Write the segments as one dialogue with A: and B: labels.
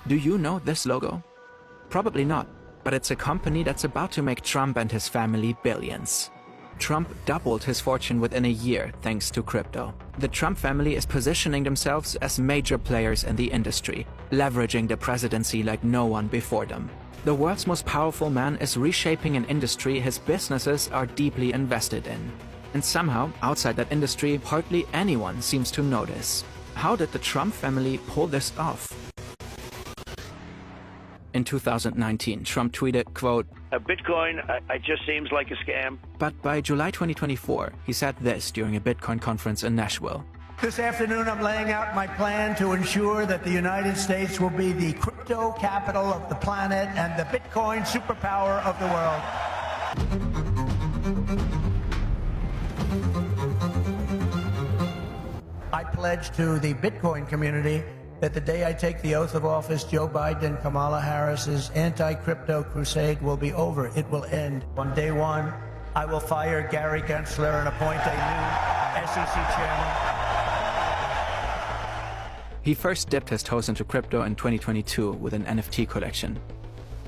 A: Do you know this logo? Probably not, but it's a company that's about to make Trump and his family billions. Trump doubled his fortune within a year thanks to crypto. The Trump family is positioning themselves as major players in the industry, leveraging the presidency like no one before them. The world's most powerful man is reshaping an industry his businesses are deeply invested in. And somehow, outside that industry, hardly anyone seems to notice. How did the Trump family pull this off? In 2019, Trump tweeted, quote,
B: Bitcoin, it just seems like a scam.
A: But by July 2024, he said this during a Bitcoin conference in Nashville.
C: This afternoon, I'm laying out my plan to ensure that the United States will be the crypto capital of the planet and the Bitcoin superpower of the world. I pledge to the Bitcoin community that the day I take the oath of office, Joe Biden and Kamala Harris's anti-crypto crusade will be over. It will end. On day one, I will fire Gary Gensler and appoint a new SEC chairman.
A: He first dipped his toes into crypto in 2022 with an NFT collection.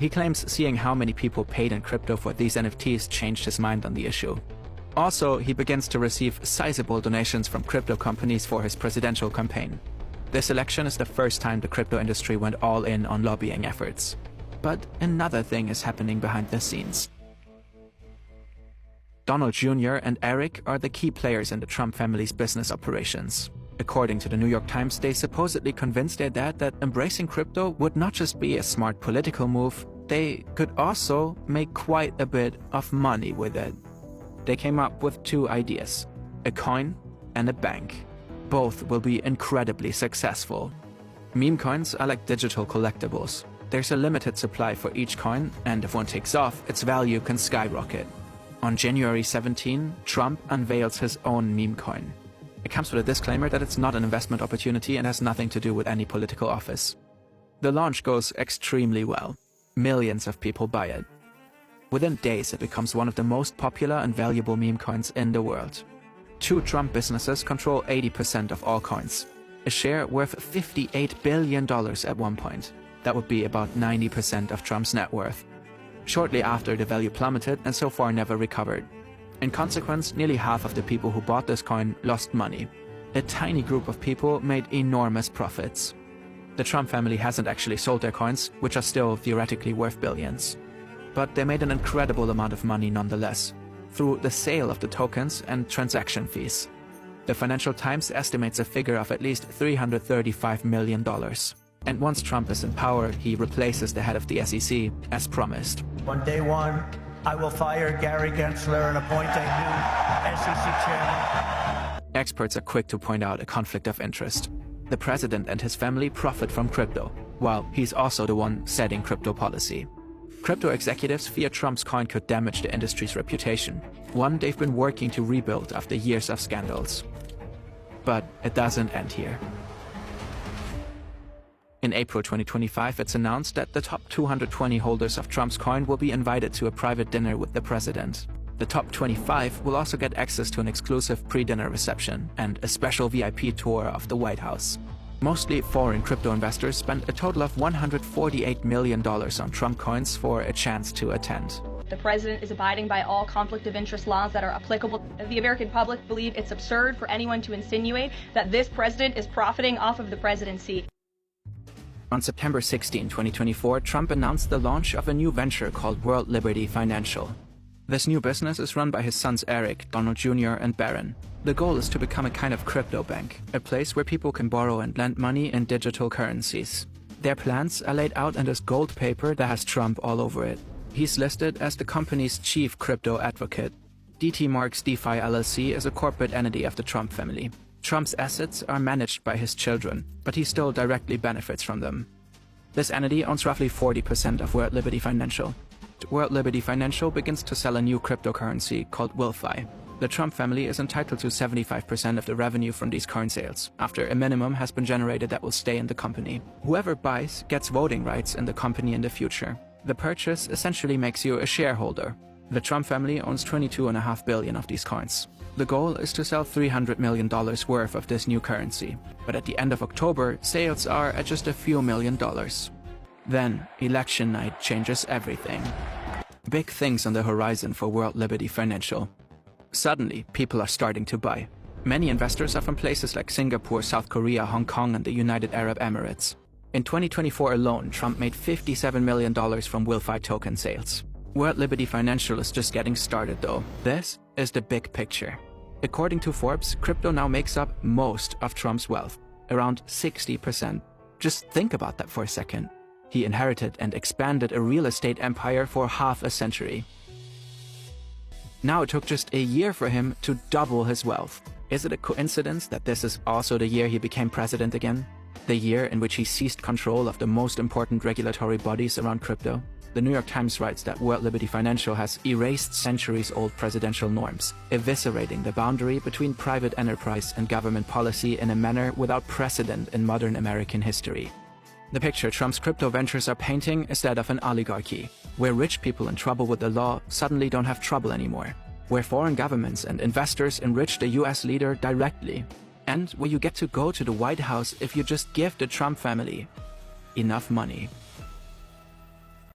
A: He claims seeing how many people paid in crypto for these NFTs changed his mind on the issue. Also, he begins to receive sizable donations from crypto companies for his presidential campaign. This election is the first time the crypto industry went all in on lobbying efforts. But another thing is happening behind the scenes. Donald Jr. and Eric are the key players in the Trump family's business operations. According to the New York Times, they supposedly convinced their dad that embracing crypto would not just be a smart political move, they could also make quite a bit of money with it. They came up with two ideas, a coin and a bank. Both will be incredibly successful. Meme coins are like digital collectibles. There's a limited supply for each coin, and if one takes off, its value can skyrocket. On January 17, Trump unveils his own meme coin. It comes with a disclaimer that it's not an investment opportunity and has nothing to do with any political office. The launch goes extremely well. Millions of people buy it. Within days, it becomes one of the most popular and valuable meme coins in the world. Two Trump businesses control 80% of all coins, a share worth $58 billion at one point. That would be about 90% of Trump's net worth. Shortly after, the value plummeted and so far never recovered. In consequence, nearly half of the people who bought this coin lost money. A tiny group of people made enormous profits. The Trump family hasn't actually sold their coins, which are still theoretically worth billions. But they made an incredible amount of money nonetheless, through the sale of the tokens and transaction fees. The Financial Times estimates a figure of at least $335 million. And once Trump is in power, he replaces the head of the SEC, as promised.
C: On day one, I will fire Gary Gensler and appoint a new SEC chairman.
A: Experts are quick to point out a conflict of interest. The president and his family profit from crypto, while he's also the one setting crypto policy. Crypto executives fear Trump's coin could damage the industry's reputation, one they've been working to rebuild after years of scandals. But it doesn't end here. In April 2025, it's announced that the top 220 holders of Trump's coin will be invited to a private dinner with the president. The top 25 will also get access to an exclusive pre-dinner reception and a special VIP tour of the White House. Mostly foreign crypto investors spent a total of $148 million on Trump coins for a chance to attend.
D: The president is abiding by all conflict of interest laws that are applicable. The American public believe it's absurd for anyone to insinuate that this president is profiting off of the presidency.
A: On September 16, 2024, Trump announced the launch of a new venture called World Liberty Financial. This new business is run by his sons Eric, Donald Jr., and Barron. The goal is to become a kind of crypto bank, a place where people can borrow and lend money in digital currencies. Their plans are laid out in this gold paper that has Trump all over it. He's listed as the company's chief crypto advocate. DT Marks DeFi LLC is a corporate entity of the Trump family. Trump's assets are managed by his children, but he still directly benefits from them. This entity owns roughly 40% of World Liberty Financial. World Liberty Financial begins to sell a new cryptocurrency called WilFi. The Trump family is entitled to 75% of the revenue from these coin sales, after a minimum has been generated that will stay in the company. Whoever buys gets voting rights in the company in the future. The purchase essentially makes you a shareholder. The Trump family owns $22.5 billion of these coins. The goal is to sell $300 million worth of this new currency. But at the end of October, sales are at just a few $1 million. Then, election night changes everything. Big things on the horizon for World Liberty Financial. Suddenly, people are starting to buy. Many investors are from places like Singapore, South Korea, Hong Kong, and the United Arab Emirates. In 2024 alone, Trump made $57 million from WilFi token sales. World Liberty Financial is just getting started though. This is the big picture. According to Forbes, crypto now makes up most of Trump's wealth, around 60%. Just think about that for a second. He inherited and expanded a real estate empire for half a century. Now it took just a year for him to double his wealth. Is it a coincidence that this is also the year he became president again? The year in which he seized control of the most important regulatory bodies around crypto? The New York Times writes that World Liberty Financial has erased centuries-old presidential norms, eviscerating the boundary between private enterprise and government policy in a manner without precedent in modern American history. The picture Trump's crypto ventures are painting is that of an oligarchy, where rich people in trouble with the law suddenly don't have trouble anymore, where foreign governments and investors enrich the US leader directly, and where you get to go to the White House if you just give the Trump family enough money.